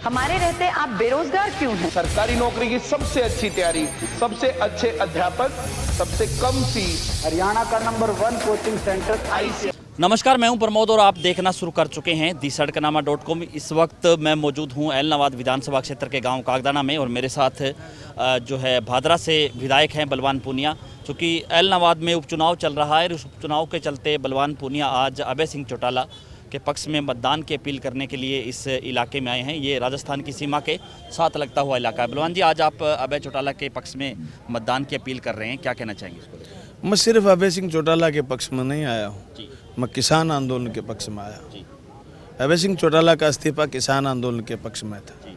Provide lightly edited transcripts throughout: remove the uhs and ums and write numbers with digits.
हमारे रहते आप बेरोजगार क्यों हैं? सरकारी नौकरी की सबसे अच्छी तैयारी, सबसे अच्छे अध्यापक, सबसे कम फीस, हरियाणा का नंबर 1 कोचिंग सेंटर आईसी। नमस्कार, मैं हूं प्रमोद और आप देखना शुरू कर चुके हैं दी-सड़कनामा.com। इस वक्त मैं मौजूद हूं ऐलनाबाद विधानसभा क्षेत्र के गांव कागदाना में और मेरे साथ जो है भादरा से विधायक हैं बलवान पूनिया। चूँकि ऐलनाबाद में उपचुनाव चल रहा है और उस उपचुनाव के चलते बलवान पूनिया आज अभय सिंह चौटाला के पक्ष में मतदान की अपील करने के लिए इस इलाके में आए हैं। ये राजस्थान की सीमा के साथ लगता हुआ इलाका है। बलवान जी, आज आप अभय चौटाला के पक्ष में मतदान की अपील कर रहे हैं, क्या कहना चाहेंगे इसको? मैं सिर्फ अभय सिंह चौटाला के पक्ष में नहीं आया हूँ, मैं किसान आंदोलन के पक्ष में आया हूँ। अभय सिंह चौटाला का इस्तीफा किसान आंदोलन के पक्ष में था।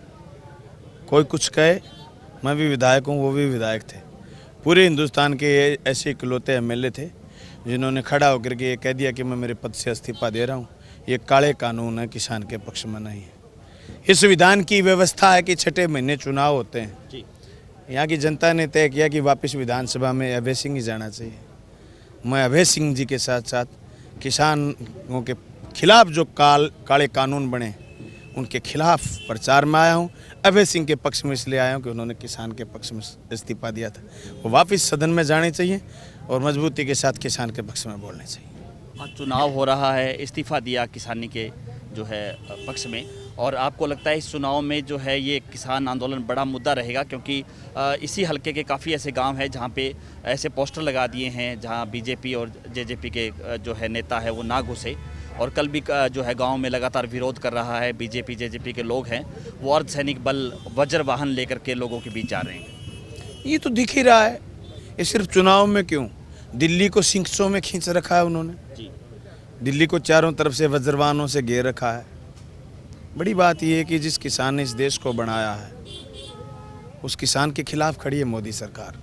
कोई कुछ कहे, मैं भी विधायक हूँ, वो भी विधायक थे। पूरे हिंदुस्तान के ऐसे इकलौते एमएलए थे जिन्होंने खड़ा होकर के ये कह दिया कि मैं मेरे पद से इस्तीफा दे रहा हूँ। ये काले कानून है, किसान के पक्ष में नहीं है। इस विधान की व्यवस्था है कि 6 महीने चुनाव होते हैं। यहाँ की जनता ने तय किया कि वापस विधानसभा में अभय सिंह ही जाना चाहिए। मैं अभय सिंह जी के साथ साथ किसानों के खिलाफ जो काले कानून बने उनके खिलाफ प्रचार में आया हूँ। अभय सिंह के पक्ष में इसलिए आया हूँ कि उन्होंने किसान के पक्ष में इस्तीफा दिया था। वो वापस सदन में जाने चाहिए और मजबूती के साथ किसान के पक्ष में बोलने चाहिए। आज चुनाव हो रहा है, इस्तीफा दिया किसानी के जो है पक्ष में, और आपको लगता है इस चुनाव में जो है ये किसान आंदोलन बड़ा मुद्दा रहेगा? क्योंकि इसी हलके के काफ़ी ऐसे गांव हैं जहां पे ऐसे पोस्टर लगा दिए हैं जहां बीजेपी और जेजेपी के जो है नेता है वो ना घुसे, और कल भी जो है गांव में लगातार विरोध कर रहा है बीजेपी जेजेपी के लोग हैं, वो अर्धसैनिक बल वज्र वाहन लेकर के लोगों के बीच जा रहे हैं। ये तो दिख ही रहा है। ये सिर्फ चुनाव में क्यों, दिल्ली को सिंकसों में खींच रखा है उन्होंने। दिल्ली को चारों तरफ से वज्रवाहनों से घेर रखा है। बड़ी बात यह है कि जिस किसान ने इस देश को बनाया है उस किसान के खिलाफ खड़ी है मोदी सरकार।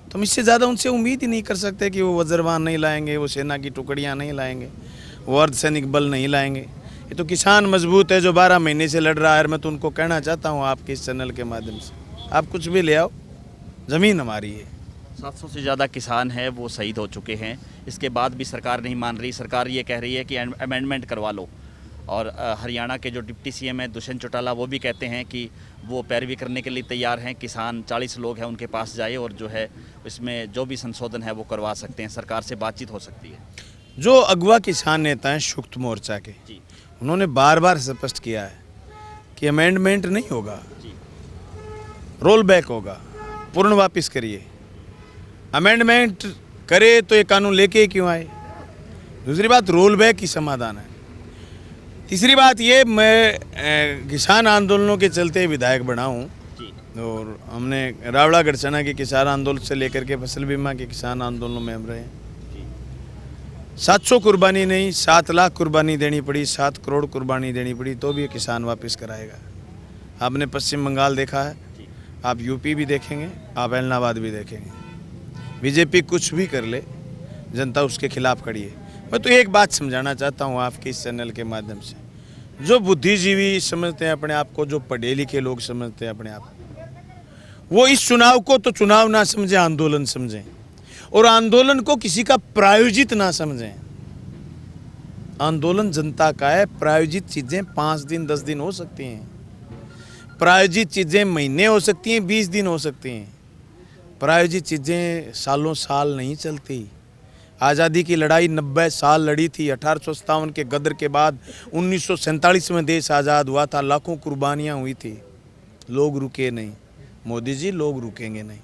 तो हम इससे ज़्यादा उनसे उम्मीद ही नहीं कर सकते कि वो वज्रवाहन नहीं लाएंगे, वो सेना की टुकड़ियां नहीं लाएंगे, वो अर्धसैनिक बल नहीं लाएंगे। ये तो किसान मजबूत है जो 12 महीने से लड़ रहा है। मैं तो उनको कहना चाहता हूँ आपके इस चैनल के माध्यम से, आप कुछ भी ले आओ, ज़मीन हमारी है। 700 से ज़्यादा किसान हैं वो शहीद हो चुके हैं, इसके बाद भी सरकार नहीं मान रही। सरकार ये कह रही है कि अमेंडमेंट करवा लो, और हरियाणा के जो डिप्टी सीएम है दुष्यंत चौटाला वो भी कहते हैं कि वो पैरवी करने के लिए तैयार हैं। किसान 40 लोग हैं उनके पास जाए और जो है इसमें जो भी संशोधन है वो करवा सकते हैं, सरकार से बातचीत हो सकती है। जो अगवा किसान नेता हैं संयुक्त मोर्चा के, उन्होंने बार बार स्पष्ट किया है कि अमेंडमेंट नहीं होगा, रोल बैक होगा, पूर्ण वापस करिए। अमेंडमेंट करे तो ये कानून लेके क्यों आए? दूसरी बात, रोल बैक ही समाधान है। तीसरी बात ये, मैं किसान आंदोलनों के चलते विधायक बना हूँ और हमने रावड़ा गढ़चना के किसान आंदोलन से लेकर के फसल बीमा के किसान आंदोलनों में हम रहे। 700 कुर्बानी नहीं, 7 लाख कुर्बानी देनी पड़ी, 7 करोड़ कुर्बानी देनी पड़ी, तो भी ये किसान वापस कराएगा। आपने पश्चिम बंगाल देखा है, आप यूपी भी देखेंगे, आप ऐलनाबाद भी देखेंगे। बीजेपी कुछ भी कर ले, जनता उसके खिलाफ खड़ी है। मैं तो एक बात समझाना चाहता हूँ आपके इस चैनल के माध्यम से, जो बुद्धिजीवी समझते हैं अपने आप को, जो पढ़े लिखे लोग समझते हैं अपने आप को, वो इस चुनाव को तो चुनाव ना समझे, आंदोलन समझें, और आंदोलन को किसी का प्रायोजित ना समझें। आंदोलन जनता का है। प्रायोजित चीज़ें 5 दिन 10 दिन हो सकती हैं, प्रायोजित चीज़ें महीने हो सकती हैं, 20 दिन हो सकती हैं। प्रायोजित चीज़ें सालों साल नहीं चलती। आज़ादी की लड़ाई 90 साल लड़ी थी। 1857 के गदर के बाद 1947 में देश आज़ाद हुआ था। लाखों कुर्बानियाँ हुई थी, लोग रुके नहीं। मोदी जी, लोग रुकेंगे नहीं।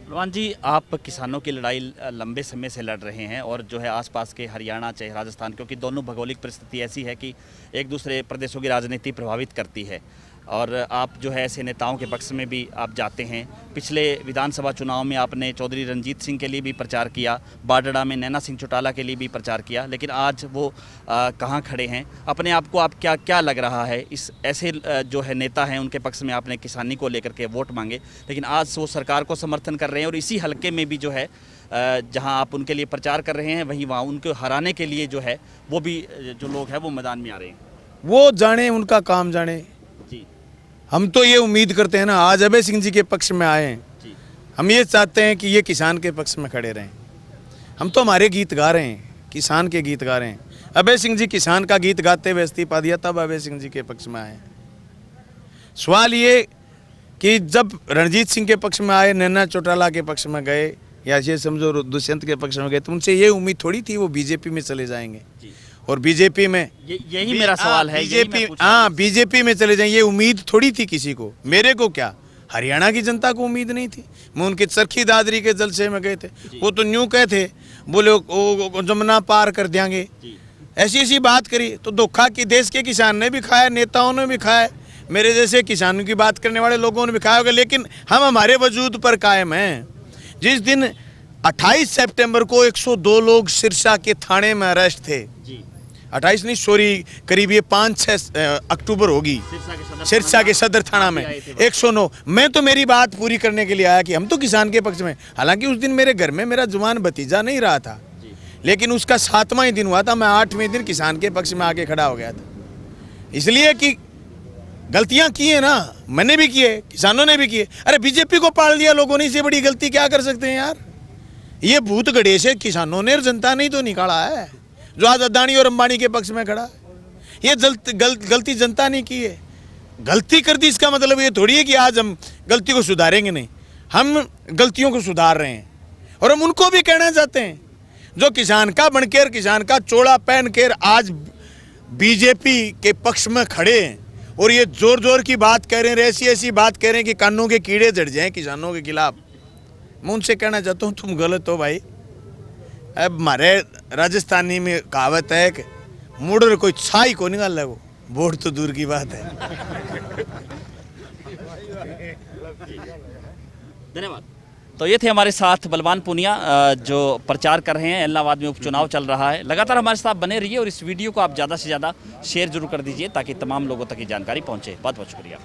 बलवान जी, आप किसानों की लड़ाई लंबे समय से लड़ रहे हैं, और जो है आसपास के हरियाणा चाहे राजस्थान, क्योंकि दोनों भौगोलिक परिस्थिति ऐसी है कि एक दूसरे प्रदेशों की राजनीति प्रभावित करती है, और आप जो है ऐसे नेताओं के पक्ष में भी आप जाते हैं। पिछले विधानसभा चुनाव में आपने चौधरी रंजीत सिंह के लिए भी प्रचार किया, बाडड़ा में नैना सिंह चौटाला के लिए भी प्रचार किया, लेकिन आज वो कहाँ खड़े हैं? अपने आप को आप क्या लग रहा है? इस ऐसे जो है नेता हैं उनके पक्ष में आपने किसानी को लेकर के वोट मांगे, लेकिन आज वो सरकार को समर्थन कर रहे हैं, और इसी हलके में भी जो है जहां आप उनके लिए प्रचार कर रहे हैं वहीं वहाँ उनको हराने के लिए जो है वो भी जो लोग हैं वो मैदान में आ रहे हैं। वो जाने, उनका काम जाने। हम तो ये उम्मीद करते हैं ना, आज अभय सिंह जी के पक्ष में आए हैं, हम ये चाहते हैं कि ये किसान के पक्ष में खड़े रहें। हम तो हमारे गीत गा रहे हैं, किसान के गीत गा रहे हैं। अभय सिंह जी किसान का गीत गाते हुए इस्तीफा दिया, तब अभय सिंह जी के पक्ष में आए। सवाल ये कि जब रणजीत सिंह के पक्ष में आए, नैना चौटाला के पक्ष में गए, या ये समझो दुष्यंत के पक्ष में गए, तो उनसे ये उम्मीद थोड़ी थी वो बीजेपी में चले जाएंगे। और बीजेपी में यही मेरा सवाल है, बीजेपी, हाँ बीजेपी में चले जाएंगे, ये उम्मीद थोड़ी थी किसी को। मेरे को क्या, हरियाणा की जनता को उम्मीद नहीं थी। मैं उनके चरखी दादरी के जलसे में गए थे, वो तो न्यू कहे थे, बोले वो जमुना पार कर देंगे, ऐसी ऐसी बात करी। तो धोखा की देश के किसान ने भी खाया, नेताओं ने भी खाया, मेरे जैसे किसानों की बात करने वाले लोगों ने भी खाया होगा। लेकिन हम हमारे वजूद पर कायम हैं। जिस दिन 28 सितंबर को 102 लोग सिरसा के थाने में अरेस्ट थे, 28 नहीं सॉरी, करीब ये 5-6 अक्टूबर होगी, सिरसा के सदर थाना में 109। मैं तो मेरी बात पूरी करने के लिए आया कि हम तो किसान के पक्ष में। हालांकि उस दिन मेरे घर में मेरा जवान भतीजा नहीं रहा था, लेकिन उसका 7वां ही दिन हुआ था, मैं 8वें दिन किसान के पक्ष में आके खड़ा हो गया था। इसलिए कि गलतियां की है ना, मैंने भी किए, किसानों ने भी किए। अरे बीजेपी को पाल दिया लोगों ने, इससे बड़ी गलती क्या कर सकते हैं यार। ये भूत गणेश है किसानों ने और जनता ने ही तो निकाला है, जो आज अदानी और अंबानी के पक्ष में खड़ा है। ये गलती जनता ने की है। गलती कर दी इसका मतलब ये थोड़ी है कि आज हम गलती को सुधारेंगे, नहीं, हम गलतियों को सुधार रहे हैं। और हम उनको भी कहना चाहते हैं जो किसान का बनकर, किसान का चोला पहन कर आज बीजेपी के पक्ष में खड़े हैं और ये जोर जोर की बात कह रहे हैं, ऐसी ऐसी बात कह रहे हैं कि कानों के कीड़े जड़ जाएं किसानों के खिलाफ। मैं उनसे कहना चाहता हूँ तुम गलत हो भाई। अब हमारे राजस्थानी में कहावत है कि मुड़ कोई छाई को निकाल है, वो वोट तो दूर की बात है। धन्यवाद। तो ये थे हमारे साथ बलवान पूनिया जो प्रचार कर रहे हैं। इलाहाबाद में उपचुनाव चल रहा है। लगातार हमारे साथ बने रहिए और इस वीडियो को आप ज़्यादा से ज़्यादा शेयर जरूर कर दीजिए ताकि तमाम लोगों तक ये जानकारी पहुँचे। बहुत बहुत शुक्रिया।